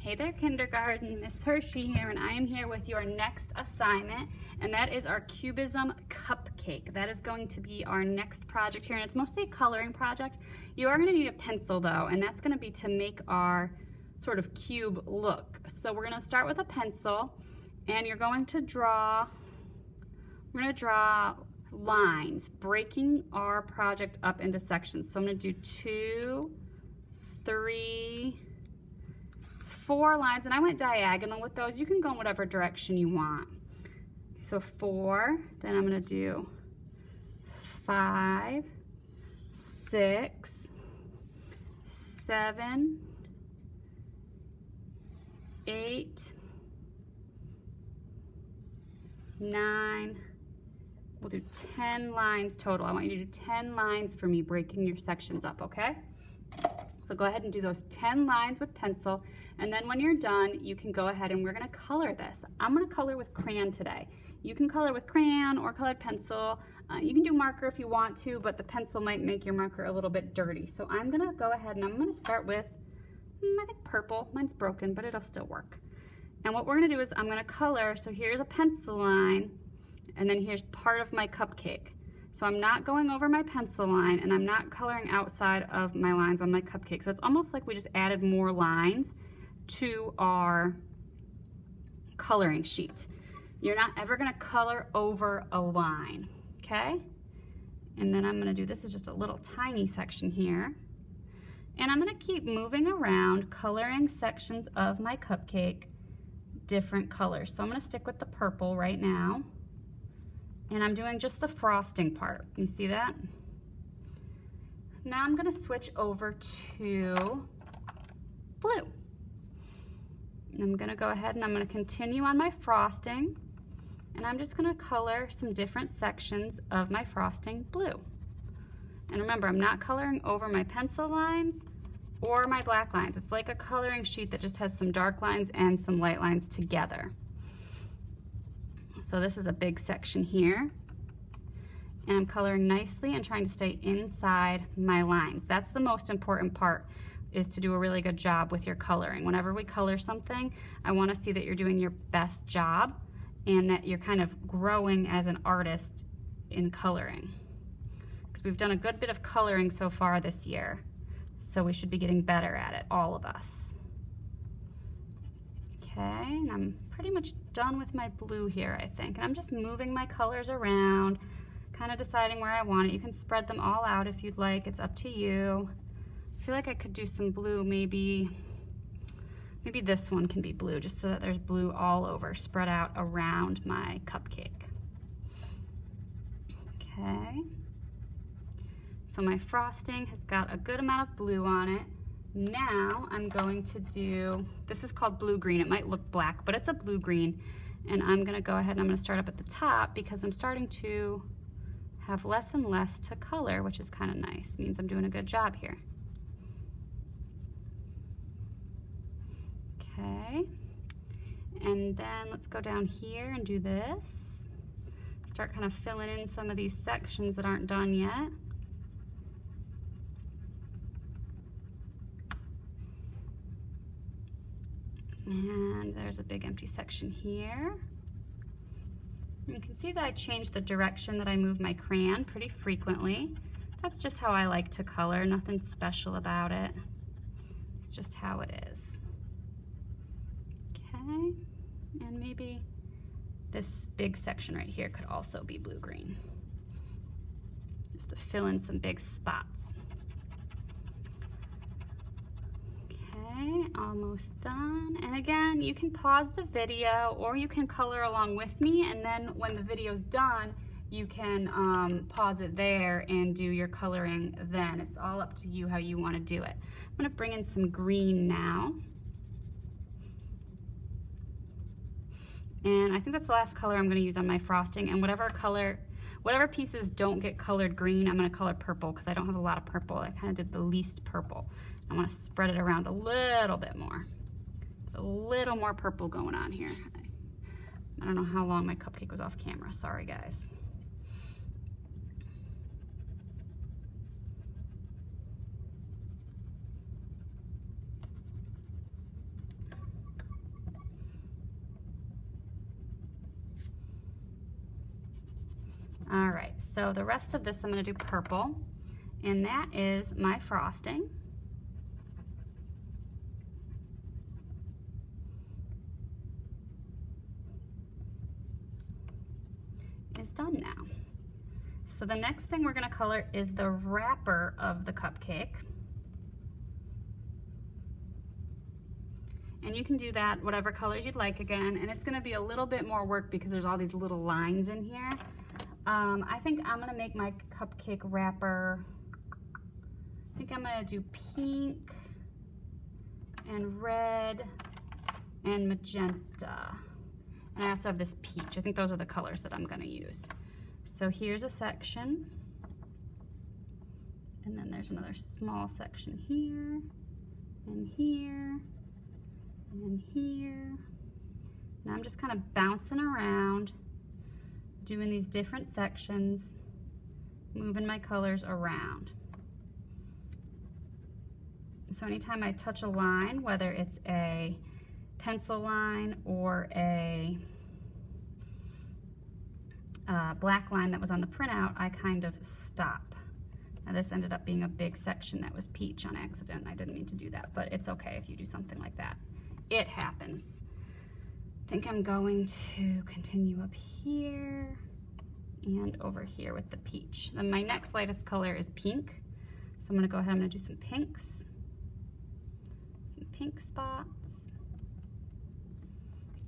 Hey there, kindergarten. Miss Hershey here, and I am here with your next assignment, and that is our Cubism Cupcake. That is going to be our next project here, and it's mostly a coloring project. You are going to need a pencil though, and that's going to be to make our sort of cube look. So we're going to start with a pencil, and you're going to draw, we're going to draw lines, breaking our project up into sections. So I'm going to do 2, 3, 4 lines, and I went diagonal with those. You can go in whatever direction you want. So 4, then I'm going to do 5, 6, 7, 8, 9, we'll do 10 lines total. I want you to do 10 lines for me, breaking your sections up, okay? So go ahead and do those 10 lines with pencil, and then when you're done, you can go ahead and we're gonna color this. I'm gonna color with crayon today. You can color with crayon or colored pencil. You can do marker if you want to, but the pencil might make your marker a little bit dirty. So I'm gonna go ahead and I'm gonna start with, I think purple. Mine's broken, but it'll still work. And what we're gonna do is I'm gonna color, so here's a pencil line, and then here's part of my cupcake. So I'm not going over my pencil line, and I'm not coloring outside of my lines on my cupcake. So it's almost like we just added more lines to our coloring sheet. You're not ever gonna color over a line, okay? And then I'm gonna do, this is just a little tiny section here. And I'm gonna keep moving around, coloring sections of my cupcake different colors. So I'm gonna stick with the purple right now. And I'm doing just the frosting part. You see that? Now I'm gonna switch over to blue. And I'm gonna go ahead and I'm gonna continue on my frosting, and I'm just gonna color some different sections of my frosting blue. And remember, I'm not coloring over my pencil lines or my black lines. It's like a coloring sheet that just has some dark lines and some light lines together. So this is a big section here, and I'm coloring nicely and trying to stay inside my lines. That's the most important part, is to do a really good job with your coloring. Whenever we color something, I want to see that you're doing your best job and that you're kind of growing as an artist in coloring. Because we've done a good bit of coloring so far this year, so we should be getting better at it, all of us. Okay, and I'm pretty much done with my blue here, I think. And I'm just moving my colors around, kind of deciding where I want it. You can spread them all out if you'd like, it's up to you. I feel like I could do some blue, maybe this one can be blue, just so that there's blue all over, spread out around my cupcake. Okay, so my frosting has got a good amount of blue on it. Now I'm going to do, this is called blue-green. It might look black, but it's a blue-green. And I'm gonna go ahead and I'm gonna start up at the top because I'm starting to have less and less to color, which is kind of nice. It means I'm doing a good job here. Okay, and then let's go down here and do this. Start kind of filling in some of these sections that aren't done yet. And there's a big empty section here. You can see that I changed the direction that I move my crayon pretty frequently. That's just how I like to color, nothing special about it. It's just how it is. Okay, and maybe this big section right here could also be blue-green, just to fill in some big spots. Okay, almost done. And again, you can pause the video or you can color along with me, and then when the video's done, you can pause it there and do your coloring then. It's all up to you how you want to do it. I'm going to bring in some green now. And I think that's the last color I'm going to use on my frosting, and whatever pieces don't get colored green, I'm going to color purple because I don't have a lot of purple. I kind of did the least purple. I want to spread it around a little bit more. A little more purple going on here. I don't know how long my cupcake was off camera. Sorry, guys. All right, so the rest of this I'm gonna do purple, and that is my frosting. Is done now. So the next thing we're gonna color is the wrapper of the cupcake. And you can do that whatever colors you'd like again, and it's gonna be a little bit more work because there's all these little lines in here. I think I'm gonna make my cupcake wrapper, I think I'm gonna do pink and red and magenta. And I also have this peach. I think those are the colors that I'm gonna use. So here's a section, and then there's another small section here, and here, and here. Now I'm just kind of bouncing around, doing these different sections, moving my colors around. So anytime I touch a line, whether it's a pencil line or a black line that was on the printout, I kind of stop. Now this ended up being a big section that was peach on accident. I didn't mean to do that, but it's okay if you do something like that. It happens. I think I'm going to continue up here and over here with the peach. Then my next lightest color is pink. So I'm gonna go ahead, I'm gonna do some pinks, some pink spots.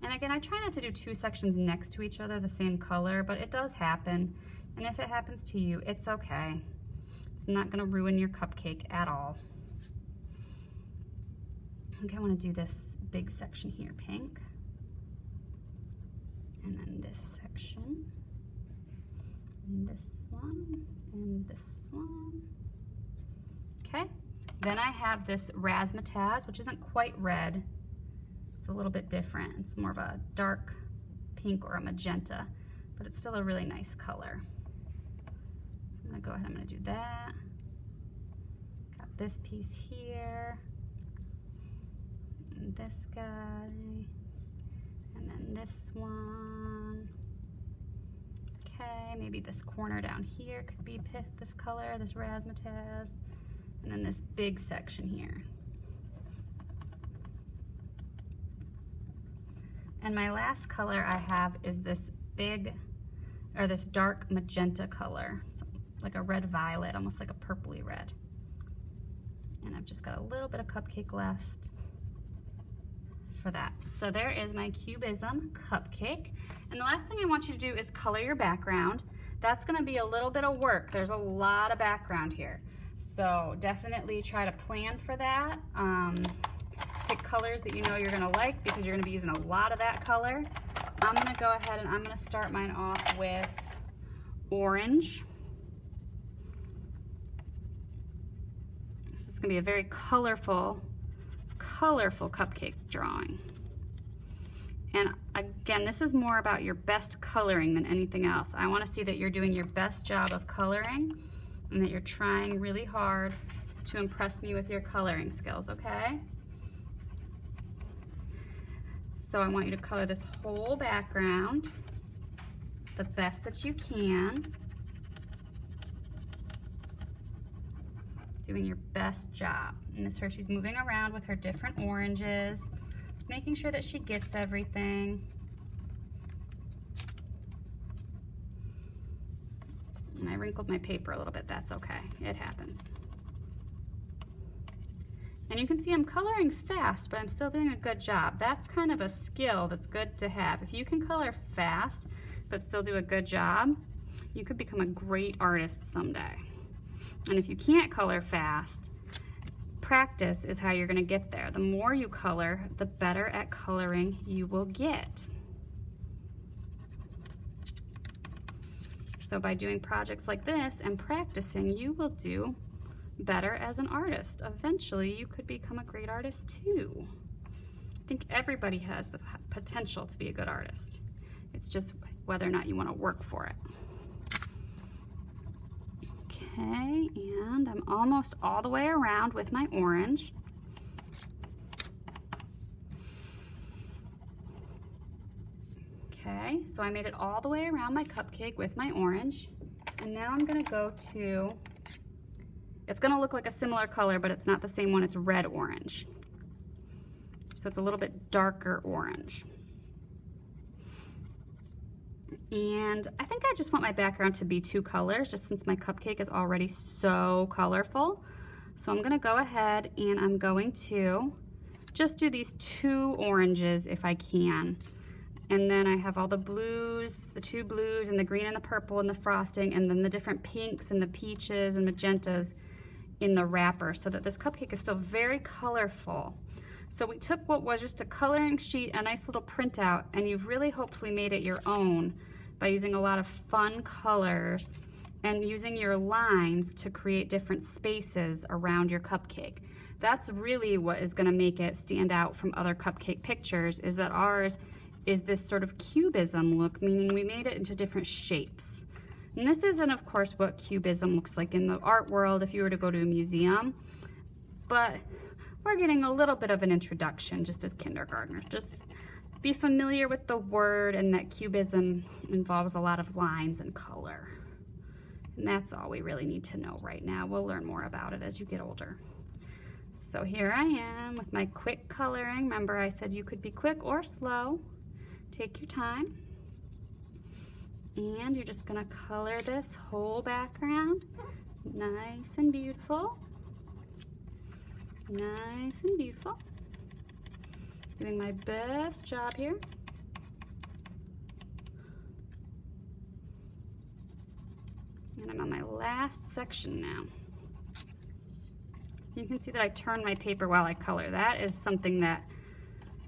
And again, I try not to do two sections next to each other the same color, but it does happen. And if it happens to you, it's okay. It's not gonna ruin your cupcake at all. I think I wanna do this big section here, pink. And then this section, and this one, and this one. Okay, then I have this razzmatazz, which isn't quite red. It's a little bit different. It's more of a dark pink or a magenta, but it's still a really nice color. So I'm gonna go ahead, I'm gonna do that. Got this piece here, and this guy, and then this one. Okay, maybe this corner down here could be this color, this razzmatazz, and then this big section here. And my last color I have is this big, or this dark magenta color. So like a red violet, almost like a purpley red. And I've just got a little bit of cupcake left for that. So there is my Cubism Cupcake. And the last thing I want you to do is color your background. That's gonna be a little bit of work. There's a lot of background here. So definitely try to plan for that. Pick colors that you know you're gonna like because you're gonna be using a lot of that color. I'm gonna go ahead and I'm gonna start mine off with orange. This is gonna be a very colorful cupcake drawing. And again, this is more about your best coloring than anything else. I wanna see that you're doing your best job of coloring and that you're trying really hard to impress me with your coloring skills, okay? So I want you to color this whole background the best that you can. Doing your best job. And Miss Hershey's moving around with her different oranges, making sure that she gets everything. And I wrinkled my paper a little bit, that's okay, it happens. And you can see I'm coloring fast, but I'm still doing a good job. That's kind of a skill that's good to have. If you can color fast, but still do a good job, you could become a great artist someday. And if you can't color fast, practice is how you're gonna get there. The more you color, the better at coloring you will get. So by doing projects like this and practicing, you will do better as an artist. Eventually, you could become a great artist too. I think everybody has the potential to be a good artist. It's just whether or not you want to work for it. Okay, and I'm almost all the way around with my orange. Okay, so I made it all the way around my cupcake with my orange. And now I'm gonna go to, it's gonna look like a similar color, but it's not the same one, it's red orange. So it's a little bit darker orange. And I think I just want my background to be 2 colors, just since my cupcake is already so colorful. So I'm gonna go ahead and I'm going to just do these 2 oranges if I can. And then I have all the blues, the 2 blues and the green and the purple and the frosting, and then the different pinks and the peaches and magentas in the wrapper, so that this cupcake is still very colorful. So we took what was just a coloring sheet, a nice little printout, and you've really hopefully made it your own by using a lot of fun colors and using your lines to create different spaces around your cupcake. That's really what is gonna make it stand out from other cupcake pictures, is that ours is this sort of cubism look, meaning we made it into different shapes. And this isn't, of course, what cubism looks like in the art world if you were to go to a museum, but we're getting a little bit of an introduction just as kindergartners. Just be familiar with the word and that cubism involves a lot of lines and color. And that's all we really need to know right now. We'll learn more about it as you get older. So here I am with my quick coloring. Remember, I said you could be quick or slow. Take your time. And you're just gonna color this whole background nice and beautiful. Nice and beautiful. Doing my best job here. And I'm on my last section now. You can see that I turn my paper while I color. That is something that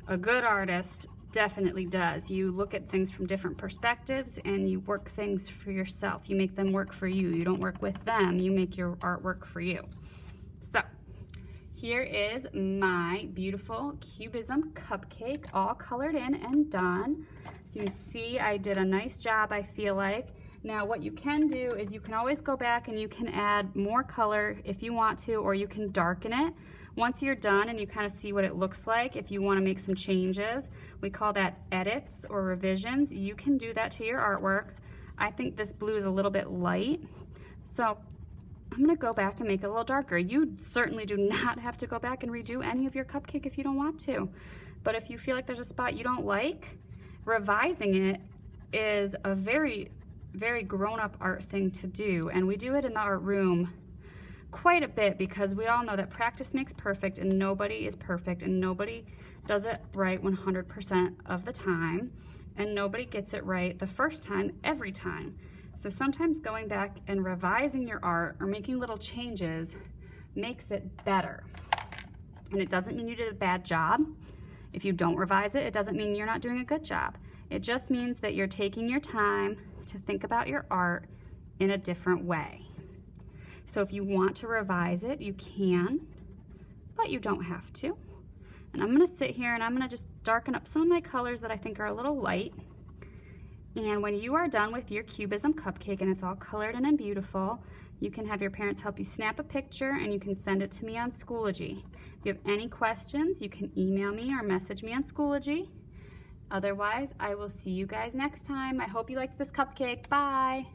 a good artist definitely does. You look at things from different perspectives and you work things for yourself. You make them work for you. You don't work with them. You make your art work for you. So here is my beautiful Cubism cupcake, all colored in and done. So you can see I did a nice job, I feel like. Now what you can do is you can always go back and you can add more color if you want to, or you can darken it. Once you're done and you kind of see what it looks like, if you want to make some changes, we call that edits or revisions. You can do that to your artwork. I think this blue is a little bit light, so I'm gonna go back and make it a little darker. You certainly do not have to go back and redo any of your cupcake if you don't want to. But if you feel like there's a spot you don't like, revising it is a very, very grown-up art thing to do. And we do it in the art room quite a bit because we all know that practice makes perfect, and nobody is perfect, and nobody does it right 100% of the time, and nobody gets it right the first time every time. So sometimes going back and revising your art or making little changes makes it better. And it doesn't mean you did a bad job. If you don't revise it, it doesn't mean you're not doing a good job. It just means that you're taking your time to think about your art in a different way. So if you want to revise it, you can, but you don't have to. And I'm gonna sit here and I'm gonna just darken up some of my colors that I think are a little light. And when you are done with your Cubism cupcake and it's all colored in and beautiful, you can have your parents help you snap a picture and you can send it to me on Schoology. If you have any questions, you can email me or message me on Schoology. Otherwise, I will see you guys next time. I hope you liked this cupcake. Bye.